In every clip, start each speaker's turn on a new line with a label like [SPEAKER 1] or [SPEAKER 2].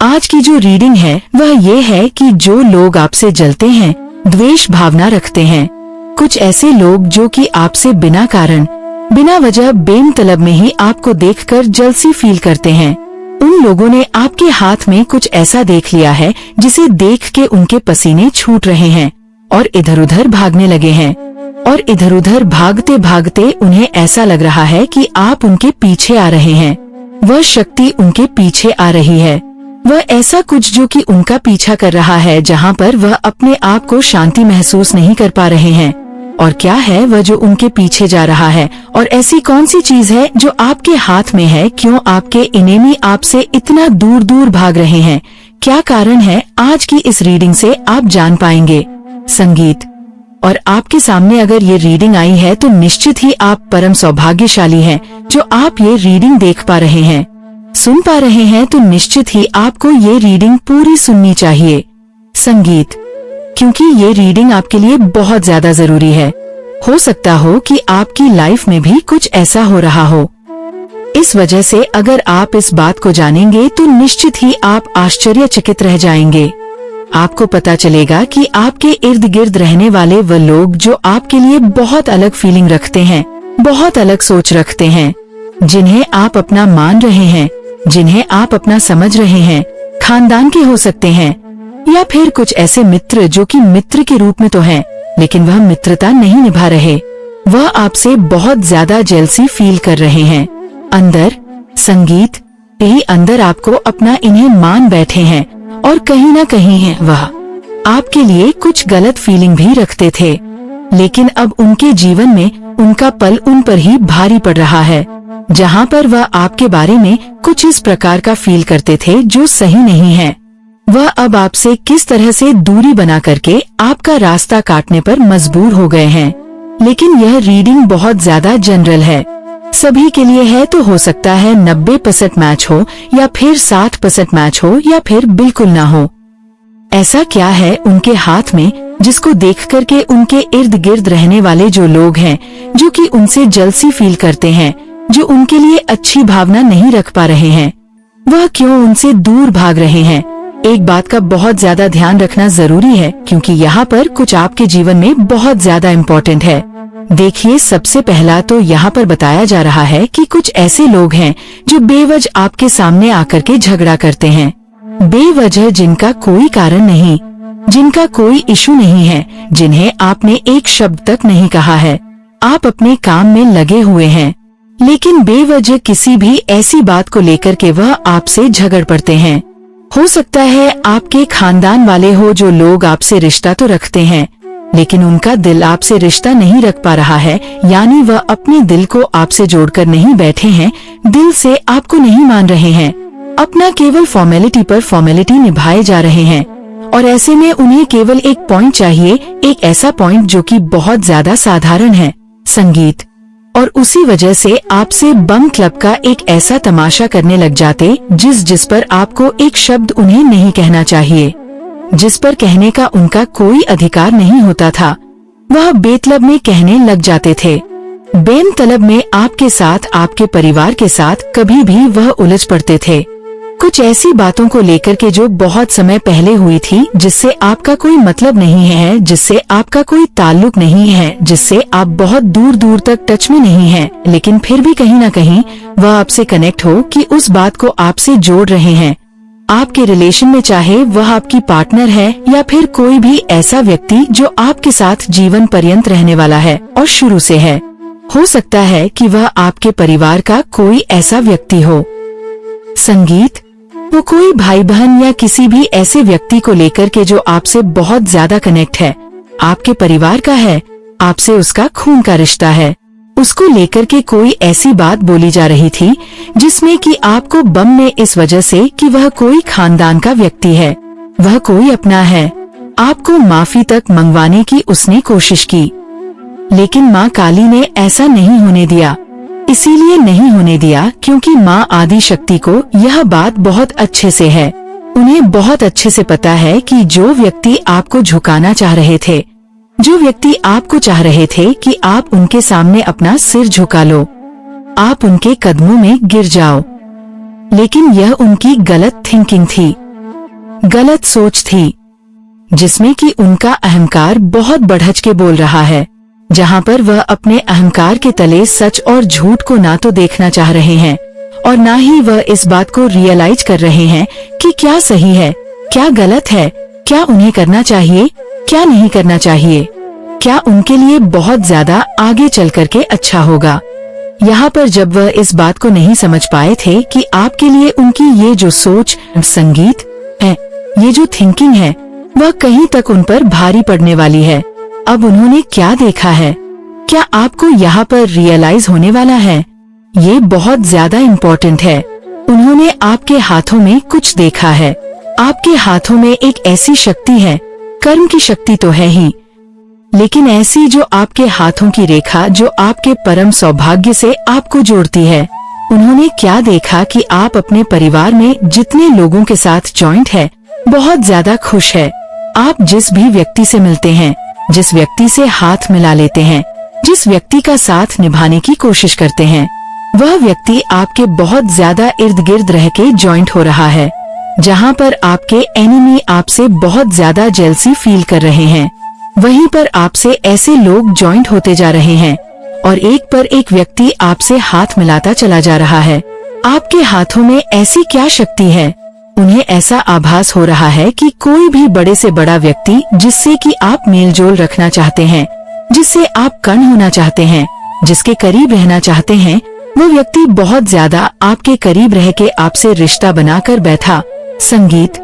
[SPEAKER 1] आज की जो रीडिंग है वह ये है कि जो लोग आपसे जलते हैं, द्वेष भावना रखते हैं, कुछ ऐसे लोग जो कि आपसे बिना कारण, बिना वजह बेमतलब में ही आपको देखकर जलसी फील करते हैं, उन लोगों ने आपके हाथ में कुछ ऐसा देख लिया है जिसे देख के उनके पसीने छूट रहे हैं और इधर उधर भागने लगे हैं। और इधर उधर भागते भागते उन्हें ऐसा लग रहा है कि आप उनके पीछे आ रहे हैं। वह शक्ति उनके पीछे आ रही है, वह ऐसा कुछ जो कि उनका पीछा कर रहा है, जहाँ पर वह अपने आप को शांति महसूस नहीं कर पा रहे हैं। और क्या है वह जो उनके पीछे जा रहा है, और ऐसी कौन सी चीज है जो आपके हाथ में है? क्यों आपके एनिमी आपसे इतना दूर दूर भाग रहे हैं? क्या कारण है? आज की इस रीडिंग से आप जान पाएंगे। संगीत। और आपके सामने अगर ये रीडिंग आई है तो निश्चित ही आप परम सौभाग्यशाली हैं जो आप ये रीडिंग देख पा रहे हैं, सुन पा रहे हैं, तो निश्चित ही आपको ये रीडिंग पूरी सुननी चाहिए। संगीत। क्योंकि ये रीडिंग आपके लिए बहुत ज्यादा जरूरी है। हो सकता हो कि आपकी लाइफ में भी कुछ ऐसा हो रहा हो। इस वजह से अगर आप इस बात को जानेंगे तो निश्चित ही आप आश्चर्यचकित रह जाएंगे। आपको पता चलेगा कि आपके इर्द गिर्द रहने वाले वह लोग जो आपके लिए बहुत अलग फीलिंग रखते हैं, बहुत अलग सोच रखते हैं, जिन्हें आप अपना मान रहे हैं, जिन्हें आप अपना समझ रहे हैं, खानदान के हो सकते हैं, या फिर कुछ ऐसे मित्र जो कि मित्र के रूप में तो हैं, लेकिन वह मित्रता नहीं निभा रहे, वह आपसे बहुत ज्यादा जेलसी फील कर रहे हैं। अंदर संगीत, यही अंदर आपको अपना इन्हें मान बैठे हैं और कहीं ना कहीं है वह आपके लिए कुछ गलत फीलिंग भी रखते थे, लेकिन अब उनके जीवन में उनका पल उन पर ही भारी पड़ रहा है, जहाँ पर वह आपके बारे में कुछ इस प्रकार का फील करते थे जो सही नहीं है। वह अब आपसे किस तरह से दूरी बना करके आपका रास्ता काटने पर मजबूर हो गए हैं। लेकिन यह रीडिंग बहुत ज्यादा जनरल है, सभी के लिए है, तो हो सकता है 90% मैच हो या फिर 60% मैच हो या फिर बिल्कुल ना हो। ऐसा क्या है उनके हाथ में जिसको देख करके उनके इर्द गिर्द रहने वाले जो लोग हैं, जो कि उनसे जलसी फील करते हैं, जो उनके लिए अच्छी भावना नहीं रख पा रहे हैं, वह क्यों उनसे दूर भाग रहे हैं? एक बात का बहुत ज्यादा ध्यान रखना जरूरी है, क्योंकि यहाँ पर कुछ आपके जीवन में बहुत ज्यादा इम्पोर्टेंट है। देखिए, सबसे पहला तो यहाँ पर बताया जा रहा है कि कुछ ऐसे लोग हैं जो बेवजह आपके सामने आकर के झगड़ा करते हैं, बेवजह, जिनका कोई कारण नहीं, जिनका कोई इशू नहीं है, जिन्हें आपने एक शब्द तक नहीं कहा है, आप अपने काम में लगे हुए हैं, लेकिन बेवजह किसी भी ऐसी बात को लेकर के वह आपसे झगड़ पड़ते हैं। हो सकता है आपके खानदान वाले हो जो लोग आपसे रिश्ता तो रखते हैं, लेकिन उनका दिल आपसे रिश्ता नहीं रख पा रहा है, यानी वह अपने दिल को आपसे जोड़कर नहीं बैठे हैं, दिल से आपको नहीं मान रहे हैं, अपना केवल फॉर्मेलिटी पर फॉर्मेलिटी निभाए जा रहे हैं। और ऐसे में उन्हें केवल एक पॉइंट चाहिए, एक ऐसा पॉइंट जो कि बहुत ज्यादा साधारण है, संगीत। और उसी वजह से आपसे बम क्लब का एक ऐसा तमाशा करने लग जाते जिस पर आपको एक शब्द उन्हें नहीं कहना चाहिए, जिस पर कहने का उनका कोई अधिकार नहीं होता था, वह बेतलब में कहने लग जाते थे। बेमतलब में आपके साथ, आपके परिवार के साथ कभी भी वह उलझ पड़ते थे, कुछ ऐसी बातों को लेकर के जो बहुत समय पहले हुई थी, जिससे आपका कोई मतलब नहीं है, जिससे आपका कोई ताल्लुक नहीं है, जिससे आप बहुत दूर दूर तक टच में नहीं हैं, लेकिन फिर भी कहीं ना कहीं वह आपसे कनेक्ट हो कि उस बात को आपसे जोड़ रहे हैं। आपके रिलेशन में, चाहे वह आपकी पार्टनर है या फिर कोई भी ऐसा व्यक्ति जो आपके साथ जीवन पर्यंत रहने वाला है और शुरू से है, हो सकता है कि वह आपके परिवार का कोई ऐसा व्यक्ति हो। संगीत। वो कोई भाई बहन या किसी भी ऐसे व्यक्ति को लेकर के जो आपसे बहुत ज्यादा कनेक्ट है, आपके परिवार का है, आपसे उसका खून का रिश्ता है, उसको लेकर के कोई ऐसी बात बोली जा रही थी जिसमें कि आपको बम में, इस वजह से कि वह कोई खानदान का व्यक्ति है, वह कोई अपना है, आपको माफी तक मंगवाने की उसने कोशिश की, लेकिन माँ काली ने ऐसा नहीं होने दिया। इसीलिए नहीं होने दिया क्योंकि माँ आदि शक्ति को यह बात बहुत अच्छे से है, उन्हें बहुत अच्छे से पता है कि जो व्यक्ति आपको झुकाना चाह रहे थे, जो व्यक्ति आपको चाह रहे थे कि आप उनके सामने अपना सिर झुका लो, आप उनके कदमों में गिर जाओ, लेकिन यह उनकी गलत थिंकिंग थी। गलत सोच थी, जिसमें कि उनका अहंकार बहुत बढ़ के बोल रहा है, जहाँ पर वह अपने अहंकार के तले सच और झूठ को ना तो देखना चाह रहे हैं और ना ही वह इस बात को रियलाइज कर रहे हैं कि क्या सही है, क्या गलत है, क्या उन्हें करना चाहिए, क्या नहीं करना चाहिए, क्या उनके लिए बहुत ज्यादा आगे चल करके अच्छा होगा। यहाँ पर जब वह इस बात को नहीं समझ पाए थे कि आपके लिए उनकी ये जो सोच संगीत है, ये जो थिंकिंग है, वह कहीं तक उन पर भारी पड़ने वाली है, अब उन्होंने क्या देखा है, क्या आपको यहाँ पर रियलाइज होने वाला है? ये बहुत ज्यादा इम्पोर्टेंट है। उन्होंने आपके हाथों में कुछ देखा है। आपके हाथों में एक ऐसी शक्ति है, कर्म की शक्ति तो है ही, लेकिन ऐसी जो आपके हाथों की रेखा जो आपके परम सौभाग्य से आपको जोड़ती है। उन्होंने क्या देखा कि आप अपने परिवार में जितने लोगों के साथ जॉइंट है, बहुत ज्यादा खुश है। आप जिस भी व्यक्ति से मिलते हैं, जिस व्यक्ति से हाथ मिला लेते हैं, जिस व्यक्ति का साथ निभाने की कोशिश करते हैं, वह व्यक्ति आपके बहुत ज्यादा इर्द गिर्द रह के जॉइंट हो रहा है। जहाँ पर आपके एनिमी आपसे बहुत ज्यादा जेलसी फील कर रहे हैं, वहीं पर आपसे ऐसे लोग जॉइंट होते जा रहे हैं और एक पर एक व्यक्ति आपसे हाथ मिलाता चला जा रहा है। आपके हाथों में ऐसी क्या शक्ति है? उन्हें ऐसा आभास हो रहा है कि कोई भी बड़े से बड़ा व्यक्ति जिससे कि आप मेल जोल रखना चाहते हैं, जिससे आप कण होना चाहते हैं, जिसके करीब रहना चाहते हैं, वो व्यक्ति बहुत ज्यादा आपके करीब रह के आपसे रिश्ता बनाकर बैठा। संगीत,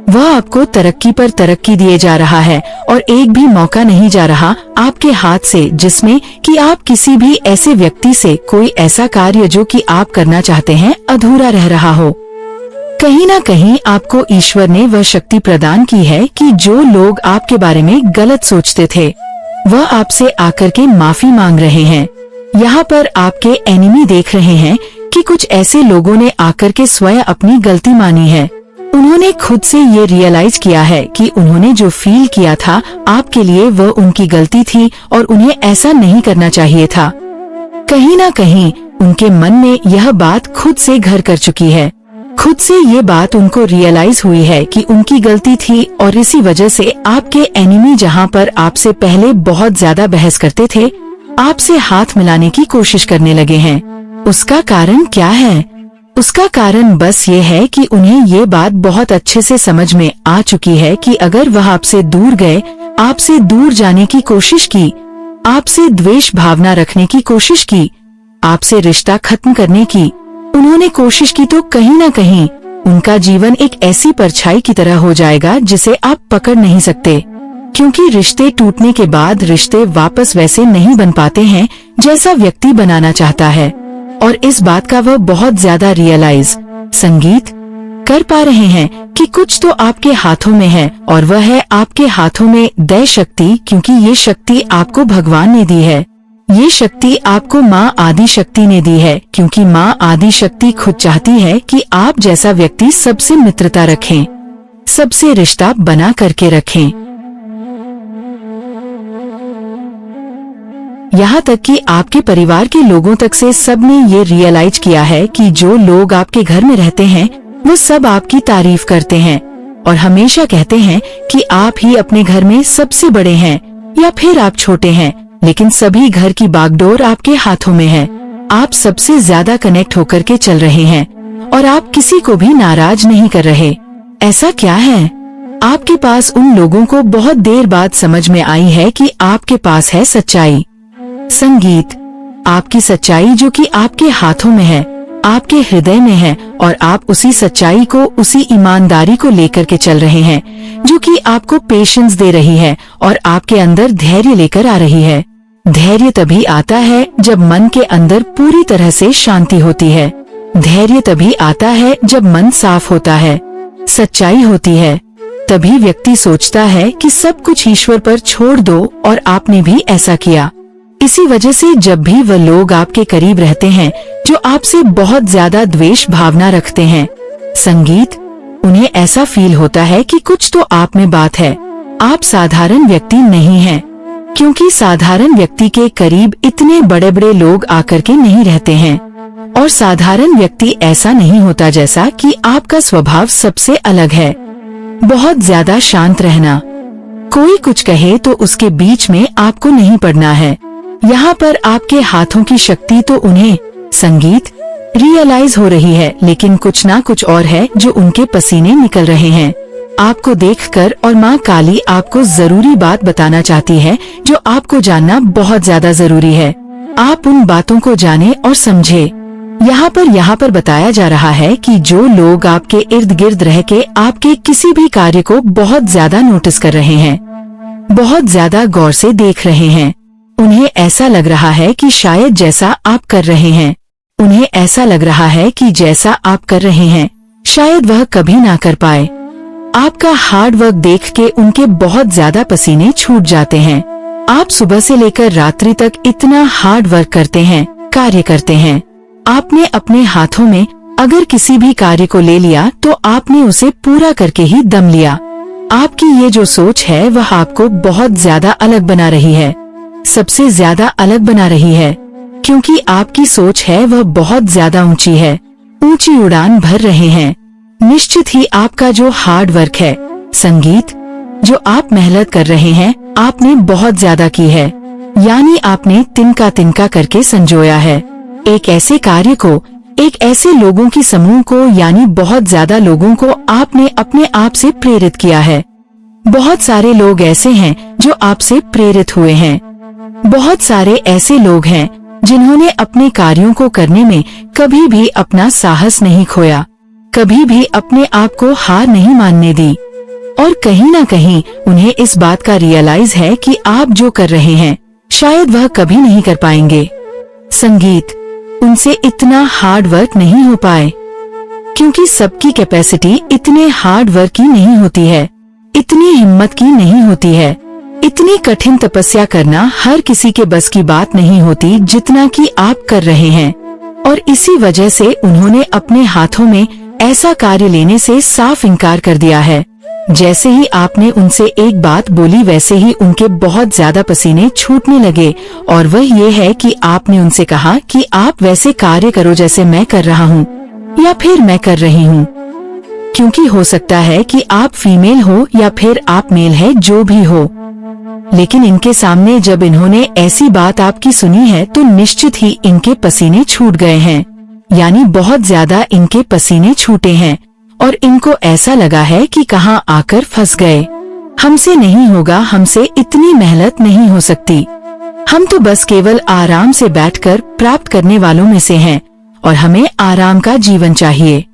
[SPEAKER 1] वह आपको तरक्की पर तरक्की दिए जा रहा है और एक भी मौका नहीं जा रहा आपके हाथ से जिसमें कि आप किसी भी ऐसे व्यक्ति से कोई ऐसा कार्य जो कि आप करना चाहते हैं अधूरा रह रहा हो। कहीं ना कहीं आपको ईश्वर ने वह शक्ति प्रदान की है कि जो लोग आपके बारे में गलत सोचते थे, वह आपसे आकर के माफी मांग रहे हैं। यहाँ पर आपके एनिमी देख रहे हैं कि कुछ ऐसे लोगों ने आकर के स्वयं अपनी गलती मानी है। उन्होंने खुद से ये रियलाइज किया है कि उन्होंने जो फील किया था आपके लिए वह उनकी गलती थी और उन्हें ऐसा नहीं करना चाहिए था। कहीं ना कहीं उनके मन में यह बात खुद से घर कर चुकी है। खुद से ये बात उनको रियलाइज हुई है कि उनकी गलती थी और इसी वजह से आपके एनिमी जहां पर आपसे पहले बहुत ज्यादा बहस करते थे, आपसे हाथ मिलाने की कोशिश करने लगे हैं। उसका कारण क्या है? उसका कारण बस ये है कि उन्हें ये बात बहुत अच्छे से समझ में आ चुकी है कि अगर वह आपसे दूर गए, आपसे दूर जाने की कोशिश की, आपसे द्वेष भावना रखने की कोशिश की, आपसे रिश्ता खत्म करने की उन्होंने कोशिश की, तो कहीं ना कहीं उनका जीवन एक ऐसी परछाई की तरह हो जाएगा जिसे आप पकड़ नहीं सकते। क्योंकि रिश्ते टूटने के बाद रिश्ते वापस वैसे नहीं बन पाते हैं जैसा व्यक्ति बनाना चाहता है, और इस बात का वह बहुत ज्यादा रियलाइज संगीत कर पा रहे हैं कि कुछ तो आपके हाथों में है और वह है आपके हाथों में दैव शक्ति, क्योंकि ये शक्ति आपको भगवान ने दी है। ये शक्ति आपको माँ आदि शक्ति ने दी है, क्योंकि माँ आदि शक्ति खुद चाहती है कि आप जैसा व्यक्ति सबसे मित्रता रखें, सबसे रिश्ता बना करके रखें। यहाँ तक कि आपके परिवार के लोगों तक से सबने ये रियलाइज किया है कि जो लोग आपके घर में रहते हैं वो सब आपकी तारीफ करते हैं और हमेशा कहते हैं कि आप ही अपने घर में सबसे बड़े हैं या फिर आप छोटे हैं, लेकिन सभी घर की बागडोर आपके हाथों में है। आप सबसे ज्यादा कनेक्ट होकर के चल रहे हैं और आप किसी को भी नाराज नहीं कर रहे। ऐसा क्या है? आपके पास उन लोगों को बहुत देर बाद समझ में आई है कि आपके पास है सच्चाई। संगीत, आपकी सच्चाई जो कि आपके हाथों में है, आपके हृदय में है, और आप उसी सच्चाई को, उसी ईमानदारी को लेकर के चल रहे हैं जो कि आपको पेशेंस दे रही है और आपके अंदर धैर्य लेकर आ रही है। धैर्य तभी आता है जब मन के अंदर पूरी तरह से शांति होती है। धैर्य तभी आता है जब मन साफ होता है, सच्चाई होती है। तभी व्यक्ति सोचता है कि सब कुछ ईश्वर पर छोड़ दो, और आपने भी ऐसा किया। इसी वजह से जब भी वह लोग आपके करीब रहते हैं जो आपसे बहुत ज्यादा द्वेष भावना रखते हैं, संगीत, उन्हें ऐसा फील होता है कि कुछ तो आप में बात है। आप साधारण व्यक्ति नहीं हैं, क्योंकि साधारण व्यक्ति के करीब इतने बड़े बड़े लोग आकर के नहीं रहते हैं, और साधारण व्यक्ति ऐसा नहीं होता जैसा कि आपका स्वभाव सबसे अलग है। बहुत ज्यादा शांत रहना। कोई कुछ कहे तो उसके बीच में आपको नहीं पड़ना है। यहाँ पर आपके हाथों की शक्ति तो उन्हें संगीत रियलाइज हो रही है, लेकिन कुछ ना कुछ और है जो उनके पसीने निकल रहे हैं आपको देखकर। और माँ काली आपको जरूरी बात बताना चाहती है जो आपको जानना बहुत ज्यादा जरूरी है। आप उन बातों को जाने और समझे। यहाँ पर बताया जा रहा है कि जो लोग आपके इर्द गिर्द रह के आपके किसी भी कार्य को बहुत ज्यादा नोटिस कर रहे हैं, बहुत ज्यादा गौर से देख रहे हैं, उन्हें ऐसा लग रहा है कि शायद जैसा आप कर रहे हैं, उन्हें ऐसा लग रहा है कि जैसा आप कर रहे हैं शायद वह कभी ना कर पाए। आपका हार्ड वर्क देख के उनके बहुत ज्यादा पसीने छूट जाते हैं। आप सुबह से लेकर रात्रि तक इतना हार्ड वर्क करते हैं, कार्य करते हैं। आपने अपने हाथों में अगर किसी भी कार्य को ले लिया तो आपने उसे पूरा करके ही दम लिया। आपकी ये जो सोच है वह आपको बहुत ज्यादा अलग बना रही है, सबसे ज्यादा अलग बना रही है, क्योंकि आपकी सोच है वह बहुत ज्यादा ऊंची है, ऊंची उड़ान भर रहे हैं। निश्चित ही आपका जो हार्ड वर्क है, संगीत, जो आप मेहनत कर रहे हैं, आपने बहुत ज्यादा की है, यानी आपने तिनका तिनका करके संजोया है। एक ऐसे कार्य को, एक ऐसे लोगों की समूह को, यानी बहुत ज्यादा लोगों को आपने अपने आप से प्रेरित किया है। बहुत सारे लोग ऐसे हैं जो आपसे प्रेरित हुए हैं। बहुत सारे ऐसे लोग हैं जिन्होंने अपने कार्यों को करने में कभी भी अपना साहस नहीं खोया, कभी भी अपने आप को हार नहीं मानने दी। और कहीं ना कहीं उन्हें इस बात का रियलाइज है कि आप जो कर रहे हैं शायद वह कभी नहीं कर पाएंगे। संगीत, उनसे इतना हार्ड वर्क नहीं हो पाए, क्योंकि सबकी कैपेसिटी इतने हार्ड वर्क की नहीं होती है, इतनी हिम्मत की नहीं होती है। इतनी कठिन तपस्या करना हर किसी के बस की बात नहीं होती जितना कि आप कर रहे हैं। और इसी वजह से उन्होंने अपने हाथों में ऐसा कार्य लेने से साफ इनकार कर दिया है। जैसे ही आपने उनसे एक बात बोली वैसे ही उनके बहुत ज्यादा पसीने छूटने लगे। और वह ये है कि आपने उनसे कहा कि आप वैसे कार्य करो जैसे मैं कर रहा हूँ या फिर मैं कर रही हूँ, क्योंकि हो सकता है कि आप फीमेल हो या फिर आप मेल है, जो भी हो। लेकिन इनके सामने जब इन्होंने ऐसी बात आपकी सुनी है तो निश्चित ही इनके पसीने छूट गए हैं, यानी बहुत ज्यादा इनके पसीने छूटे हैं। और इनको ऐसा लगा है कि कहाँ आकर फंस गए, हमसे नहीं होगा, हमसे इतनी मेहनत नहीं हो सकती, हम तो बस केवल आराम से बैठकर प्राप्त करने वालों में से हैं और हमें आराम का जीवन चाहिए।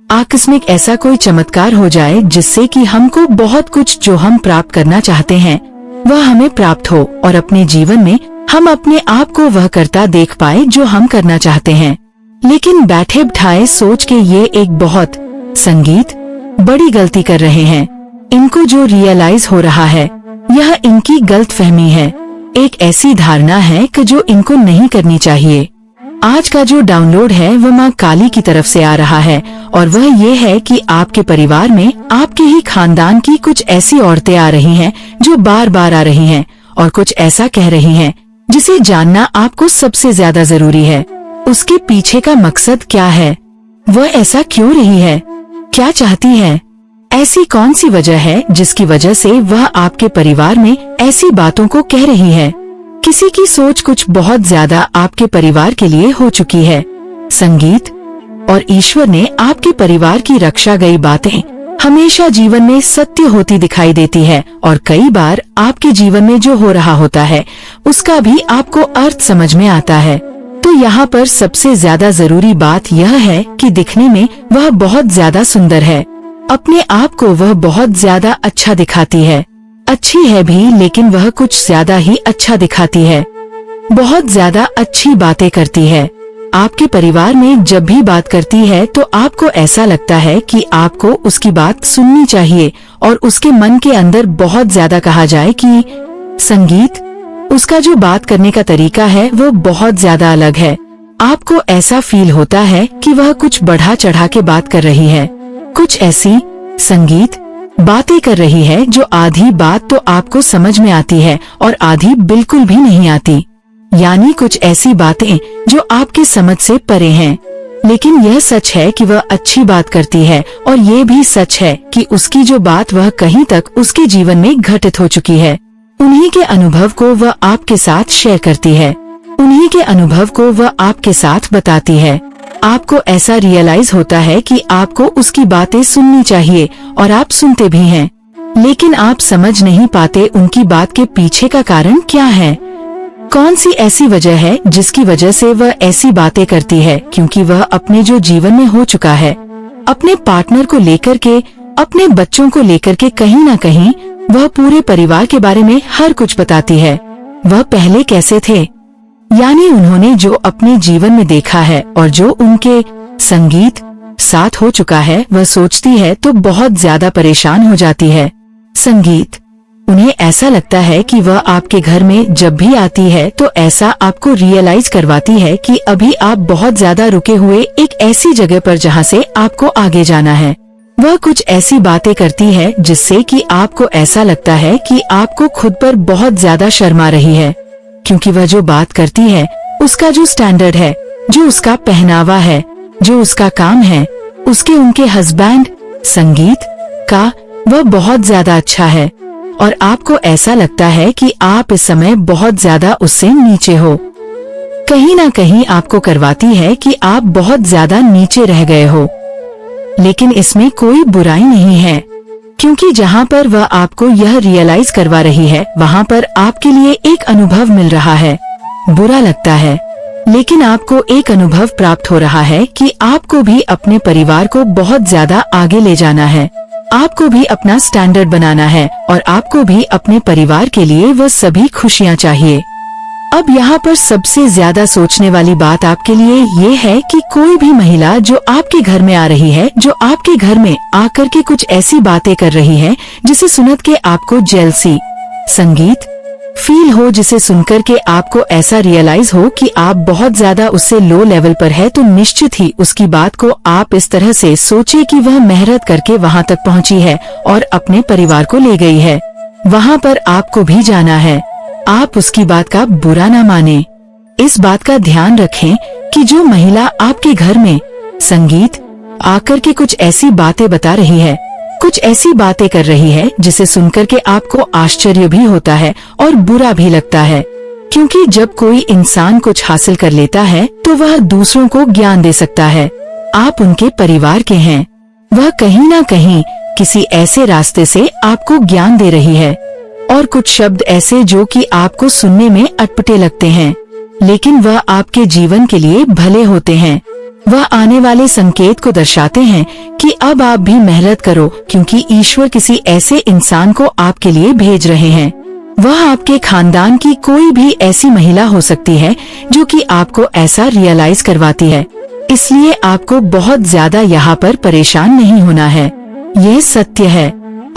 [SPEAKER 1] आकस्मिक ऐसा कोई चमत्कार हो जाए जिससे कि हमको बहुत कुछ जो हम प्राप्त करना चाहते हैं वह हमें प्राप्त हो और अपने जीवन में हम अपने आप को वह करता देख पाए जो हम करना चाहते हैं। लेकिन बैठे बिठाए सोच के ये एक बहुत संगीत बड़ी गलती कर रहे हैं। इनको जो रियलाइज हो रहा है यह इनकी गलतफहमी है, एक ऐसी धारणा है कि जो इनको नहीं करनी चाहिए। आज का जो डाउनलोड है वह माँ काली की तरफ से आ रहा है और वह ये है कि आपके परिवार में आपके ही खानदान की कुछ ऐसी औरतें आ रही हैं जो बार बार आ रही हैं और कुछ ऐसा कह रही हैं जिसे जानना आपको सबसे ज्यादा जरूरी है। उसके पीछे का मकसद क्या है, वह ऐसा क्यों रही है, क्या चाहती है, ऐसी कौन सी वजह है जिसकी वजह से वह आपके परिवार में ऐसी बातों को कह रही है। किसी की सोच कुछ बहुत ज्यादा आपके परिवार के लिए हो चुकी है। संगीत, और ईश्वर ने आपके परिवार की रक्षा गई बातें हमेशा जीवन में सत्य होती दिखाई देती है और कई बार आपके जीवन में जो हो रहा होता है उसका भी आपको अर्थ समझ में आता है। तो यहाँ पर सबसे ज्यादा जरूरी बात यह है कि दिखने में वह बहुत ज्यादा सुंदर है, अपने आप को वह बहुत ज्यादा अच्छा दिखाती है, अच्छी है भी, लेकिन वह कुछ ज्यादा ही अच्छा दिखाती है, बहुत ज्यादा अच्छी बातें करती है। आपके परिवार में जब भी बात करती है तो आपको ऐसा लगता है कि आपको उसकी बात सुननी चाहिए और उसके मन के अंदर बहुत ज्यादा कहा जाए कि संगीत, उसका जो बात करने का तरीका है वो बहुत ज्यादा अलग है। आपको ऐसा फील होता है कि वह कुछ बढ़ा चढ़ा के बात कर रही है, कुछ ऐसी संगीत बातें कर रही है जो आधी बात तो आपको समझ में आती है और आधी बिल्कुल भी नहीं आती, यानी कुछ ऐसी बातें जो आपके समझ से परे हैं। लेकिन यह सच है कि वह अच्छी बात करती है, और ये भी सच है कि उसकी जो बात वह कहीं तक उसके जीवन में घटित हो चुकी है, उन्हीं के अनुभव को वह आपके साथ शेयर करती है, उन्हीं के अनुभव को वह आपके साथ बताती है। आपको ऐसा रियलाइज होता है कि आपको उसकी बातें सुननी चाहिए, और आप सुनते भी हैं, लेकिन आप समझ नहीं पाते उनकी बात के पीछे का कारण क्या है। कौन सी ऐसी वजह है जिसकी वजह से वह ऐसी बातें करती है? क्योंकि वह अपने जो जीवन में हो चुका है, अपने पार्टनर को लेकर के, अपने बच्चों को लेकर के, कहीं न कहीं वह पूरे परिवार के बारे में हर कुछ बताती है। वह पहले कैसे थे, यानी उन्होंने जो अपने जीवन में देखा है और जो उनके संगीत साथ हो चुका है, वह सोचती है तो बहुत ज्यादा परेशान हो जाती है। संगीत, उन्हें ऐसा लगता है कि वह आपके घर में जब भी आती है तो ऐसा आपको रियलाइज करवाती है कि अभी आप बहुत ज्यादा रुके हुए एक ऐसी जगह पर जहां से आपको आगे जाना है। वह कुछ ऐसी बातें करती है जिससे कि आपको ऐसा लगता है कि आपको खुद पर बहुत ज्यादा शर्म आ रही है, क्योंकि वह जो बात करती है, उसका जो स्टैंडर्ड है, जो उसका पहनावा है, जो उसका काम है, उसके उनके हस्बैंड संगीत का, वह बहुत ज्यादा अच्छा है, और आपको ऐसा लगता है कि आप इस समय बहुत ज्यादा उससे नीचे हो। कहीं ना कहीं आपको करवाती है कि आप बहुत ज्यादा नीचे रह गए हो, लेकिन इसमें कोई बुराई नहीं है, क्योंकि जहाँ पर वह आपको यह रियलाइज करवा रही है, वहाँ पर आपके लिए एक अनुभव मिल रहा है। बुरा लगता है, लेकिन आपको एक अनुभव प्राप्त हो रहा है कि आपको भी अपने परिवार को बहुत ज्यादा आगे ले जाना है, आपको भी अपना स्टैंडर्ड बनाना है, और आपको भी अपने परिवार के लिए वह सभी खुशियाँ चाहिए। अब यहाँ पर सबसे ज्यादा सोचने वाली बात आपके लिए ये है कि कोई भी महिला जो आपके घर में आ रही है, जो आपके घर में आकर के कुछ ऐसी बातें कर रही है जिसे सुन के आपको जेलसी संगीत फील हो, जिसे सुनकर के आपको ऐसा रियलाइज हो कि आप बहुत ज्यादा उससे लो लेवल पर है, तो निश्चित ही उसकी बात को आप इस तरह से सोचे कि वह मेहनत करके वहाँ तक पहुँची है और अपने परिवार को ले गई है, वहाँ पर आपको भी जाना है। आप उसकी बात का बुरा ना माने। इस बात का ध्यान रखें कि जो महिला आपके घर में संगीत आकर के कुछ ऐसी बातें बता रही है, कुछ ऐसी बातें कर रही है जिसे सुनकर के आपको आश्चर्य भी होता है और बुरा भी लगता है, क्योंकि जब कोई इंसान कुछ हासिल कर लेता है तो वह दूसरों को ज्ञान दे सकता है। आप उनके परिवार के हैं, वह कहीं ना कहीं किसी ऐसे रास्ते से आपको ज्ञान दे रही है, और कुछ शब्द ऐसे जो कि आपको सुनने में अटपटे लगते हैं, लेकिन वह आपके जीवन के लिए भले होते हैं। वह आने वाले संकेत को दर्शाते हैं कि अब आप भी मेहनत करो, क्योंकि ईश्वर किसी ऐसे इंसान को आपके लिए भेज रहे हैं। वह आपके खानदान की कोई भी ऐसी महिला हो सकती है जो कि आपको ऐसा रियलाइज करवाती है, इसलिए आपको बहुत ज्यादा यहाँ पर परेशान नहीं होना है। यह सत्य है,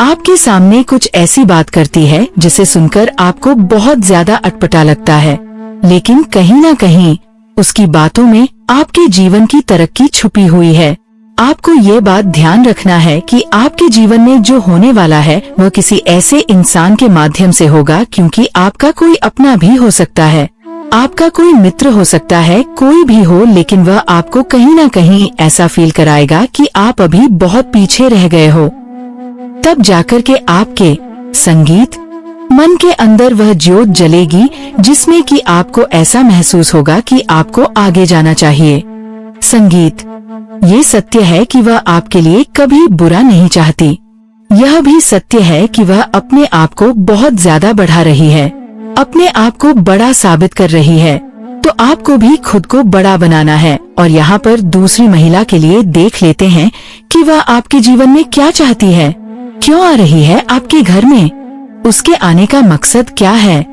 [SPEAKER 1] आपके सामने कुछ ऐसी बात करती है जिसे सुनकर आपको बहुत ज्यादा अटपटा लगता है, लेकिन कहीं ना कहीं उसकी बातों में आपके जीवन की तरक्की छुपी हुई है। आपको ये बात ध्यान रखना है कि आपके जीवन में जो होने वाला है वह किसी ऐसे इंसान के माध्यम से होगा, क्योंकि आपका कोई अपना भी हो सकता है, आपका कोई मित्र हो सकता है, कोई भी हो, लेकिन वह आपको कहीं ना कहीं ऐसा फील कराएगा कि आप अभी बहुत पीछे रह गए हो। तब जाकर के आपके संगीत मन के अंदर वह ज्योत जलेगी जिसमें कि आपको ऐसा महसूस होगा कि आपको आगे जाना चाहिए। संगीत, ये सत्य है कि वह आपके लिए कभी बुरा नहीं चाहती। यह भी सत्य है कि वह अपने आप को बहुत ज्यादा बढ़ा रही है, अपने आप को बड़ा साबित कर रही है, तो आपको भी खुद को बड़ा बनाना है। और यहाँ पर दूसरी महिला के लिए देख लेते हैं कि वह आपके जीवन में क्या चाहती है, क्यों आ रही है आपके घर में, उसके आने का मकसद क्या है,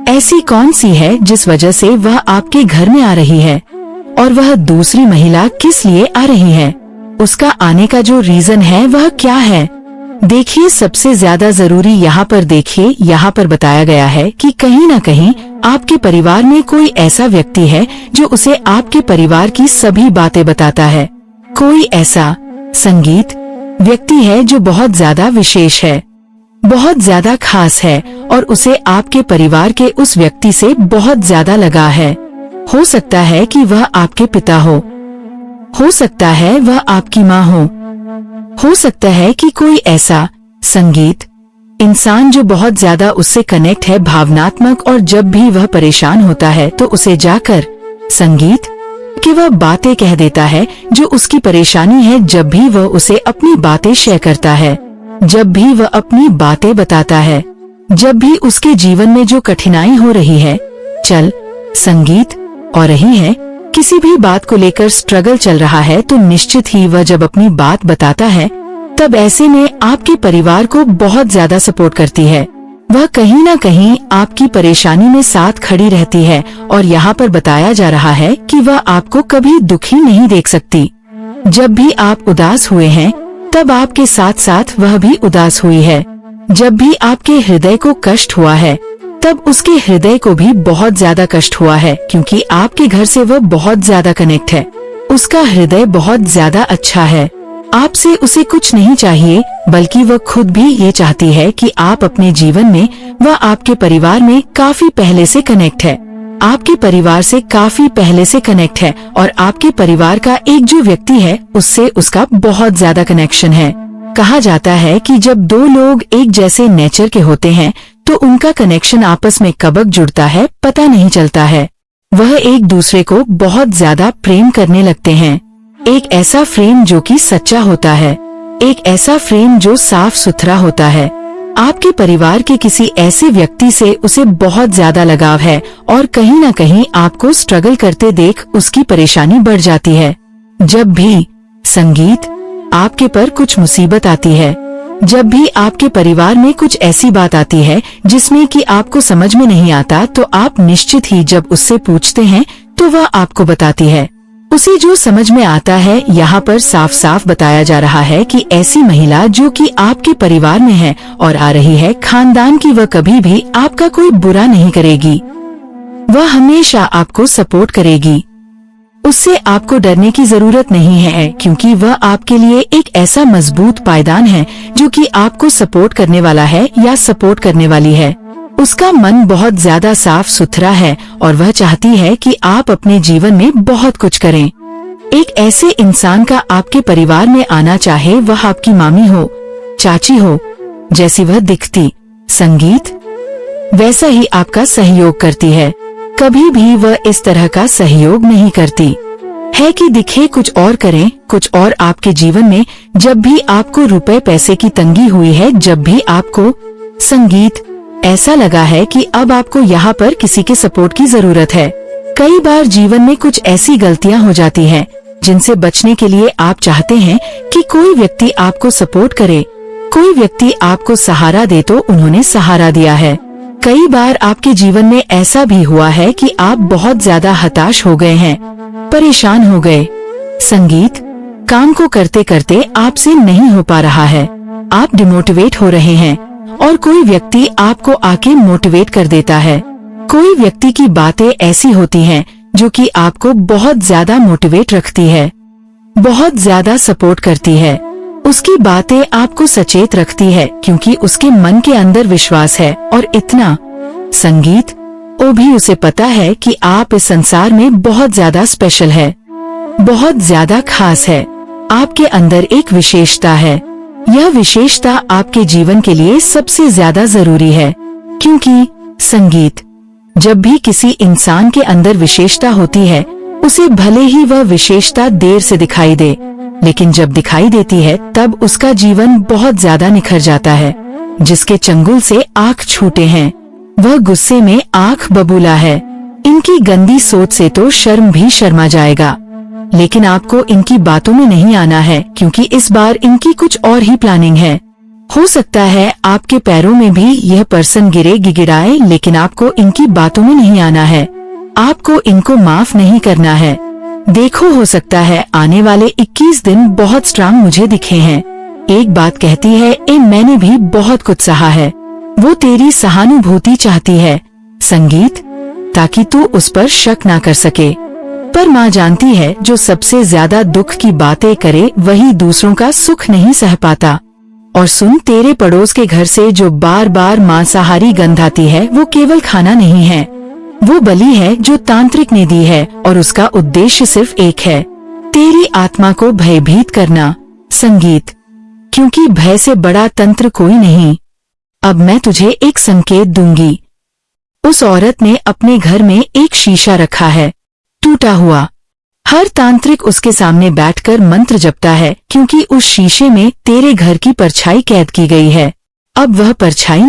[SPEAKER 1] ऐसी कौन सी है जिस वजह से वह आपके घर में आ रही है, और वह दूसरी महिला किस लिए आ रही है, उसका आने का जो रीजन है वह क्या है। देखिए, सबसे ज्यादा जरूरी यहाँ पर देखिए, यहाँ पर बताया गया है कि कहीं ना कहीं आपके परिवार में कोई ऐसा व्यक्ति है जो उसे आपके परिवार की सभी बातें बताता है। कोई ऐसा संगीत व्यक्ति है जो बहुत ज्यादा विशेष है, बहुत ज्यादा खास है, और उसे आपके परिवार के उस व्यक्ति से बहुत ज्यादा लगाव है। हो सकता है कि वह आपके पिता हो, हो सकता है वह आपकी माँ हो सकता है कि कोई ऐसा संगीत इंसान जो बहुत ज्यादा उससे कनेक्ट है भावनात्मक, और जब भी वह परेशान होता है तो उसे जाकर संगीत कि वह बातें कह देता है जो उसकी परेशानी है। जब भी वह उसे अपनी बातें शेयर करता है, जब भी वह अपनी बातें बताता है, जब भी उसके जीवन में जो कठिनाई हो रही है, चल संगीत और रही है, किसी भी बात को लेकर स्ट्रगल चल रहा है, तो निश्चित ही वह जब अपनी बात बताता है तब ऐसे में आपके परिवार को बहुत ज्यादा सपोर्ट करती है। वह कहीं ना कहीं आपकी परेशानी में साथ खड़ी रहती है, और यहाँ पर बताया जा रहा है कि वह आपको कभी दुखी नहीं देख सकती। जब भी आप उदास हुए हैं तब आपके साथ साथ वह भी उदास हुई है। जब भी आपके हृदय को कष्ट हुआ है तब उसके हृदय को भी बहुत ज्यादा कष्ट हुआ है, क्योंकि आपके घर से वह बहुत ज्यादा कनेक्ट है। उसका हृदय बहुत ज्यादा अच्छा है। आपसे उसे कुछ नहीं चाहिए, बल्कि वह खुद भी ये चाहती है कि आप अपने जीवन में, वह आपके परिवार में काफी पहले से कनेक्ट है, आपके परिवार से काफी पहले से कनेक्ट है, और आपके परिवार का एक जो व्यक्ति है उससे उसका बहुत ज्यादा कनेक्शन है। कहा जाता है कि जब दो लोग एक जैसे नेचर के होते हैं तो उनका कनेक्शन आपस में कब जुड़ता है पता नहीं चलता है। वह एक दूसरे को बहुत ज्यादा प्रेम करने लगते हैं। एक ऐसा प्रेम जो कि सच्चा होता है, एक ऐसा प्रेम जो साफ सुथरा होता है। आपके परिवार के किसी ऐसे व्यक्ति से उसे बहुत ज्यादा लगाव है, और कहीं न कहीं आपको स्ट्रगल करते देख उसकी परेशानी बढ़ जाती है। जब भी संगीत आपके पर कुछ मुसीबत आती है, जब भी आपके परिवार में कुछ ऐसी बात आती है जिसमें कि आपको समझ में नहीं आता, तो आप निश्चित ही जब उससे पूछते हैं तो वह आपको बताती है उसे जो समझ में आता है। यहाँ पर साफ साफ बताया जा रहा है कि ऐसी महिला जो कि आपके परिवार में है और आ रही है खानदान की, वह कभी भी आपका कोई बुरा नहीं करेगी। वह हमेशा आपको सपोर्ट करेगी। उससे आपको डरने की जरूरत नहीं है, क्योंकि वह आपके लिए एक ऐसा मजबूत पायदान है जो कि आपको सपोर्ट करने वाला है या सपोर्ट करने वाली है। उसका मन बहुत ज्यादा साफ सुथरा है और वह चाहती है कि आप अपने जीवन में बहुत कुछ करें। एक ऐसे इंसान का आपके परिवार में आना, चाहे वह आपकी मामी हो, चाची हो, जैसी वह दिखती संगीत वैसा ही आपका सहयोग करती है। कभी भी वह इस तरह का सहयोग नहीं करती है कि दिखे कुछ और करें कुछ और आपके जीवन में। जब भी आपको रुपए पैसे की तंगी हुई है, जब भी आपको संगीत ऐसा लगा है कि अब आपको यहाँ पर किसी के सपोर्ट की जरूरत है। कई बार जीवन में कुछ ऐसी गलतियाँ हो जाती हैं जिनसे बचने के लिए आप चाहते हैं कि कोई व्यक्ति आपको सपोर्ट करे, कोई व्यक्ति आपको सहारा दे, तो उन्होंने सहारा दिया है। कई बार आपके जीवन में ऐसा भी हुआ है कि आप बहुत ज्यादा हताश हो गए हैं, परेशान हो गए। संगीत काम को करते करते आपसे नहीं हो पा रहा है, आप डिमोटिवेट हो रहे हैं, और कोई व्यक्ति आपको आके मोटिवेट कर देता है। कोई व्यक्ति की बातें ऐसी होती हैं जो कि आपको बहुत ज्यादा मोटिवेट रखती है, बहुत ज्यादा सपोर्ट करती है। उसकी बातें आपको सचेत रखती है, क्योंकि उसके मन के अंदर विश्वास है, और इतना संगीत वो भी उसे पता है कि आप इस संसार में बहुत ज्यादा स्पेशल है, बहुत ज्यादा खास है। आपके अंदर एक विशेषता है। यह विशेषता आपके जीवन के लिए सबसे ज्यादा जरूरी है, क्योंकि संगीत जब भी किसी इंसान के अंदर विशेषता होती है, उसे भले ही वह विशेषता देर से दिखाई दे, लेकिन जब दिखाई देती है तब उसका जीवन बहुत ज्यादा निखर जाता है। जिसके चंगुल से आँख छूटे हैं, वह गुस्से में आँख बबूला है। इनकी गंदी सोच से तो शर्म भी शर्मा जाएगा, लेकिन आपको इनकी बातों में नहीं आना है, क्योंकि इस बार इनकी कुछ और ही प्लानिंग है। हो सकता है आपके पैरों में भी यह पर्सन गिरे गिड़गिड़ाए, लेकिन आपको इनकी बातों में नहीं आना है। आपको इनको माफ नहीं करना है। देखो, हो सकता है आने वाले 21 दिन बहुत स्ट्रांग मुझे दिखे हैं। एक बात कहती है, मैंने भी बहुत कुछ सहा है। वो तेरी सहानुभूति चाहती है संगीत, ताकि तू उस पर शक ना कर सके। पर माँ जानती है, जो सबसे ज्यादा दुख की बातें करे वही दूसरों का सुख नहीं सह पाता। और सुन, तेरे पड़ोस के घर से जो बार बार मांसाहारी गंध आती है, वो केवल खाना नहीं है, वो बलि है जो तांत्रिक ने दी है, और उसका उद्देश्य सिर्फ एक है। तेरी आत्मा को भयभीत करना। संगीत, क्योंकि भय से बड़ा तंत्र कोई नहीं। अब मैं तुझे एक संकेत दूंगी। उस औरत ने अपने घर में एक शीशा रखा है, टूटा हुआ। हर तांत्रिक उसके सामने बैठकर मंत्र जपता है, क्योंकि उस शीशे में तेरे घर की परछाई कैद की गई है। अब वह परछाई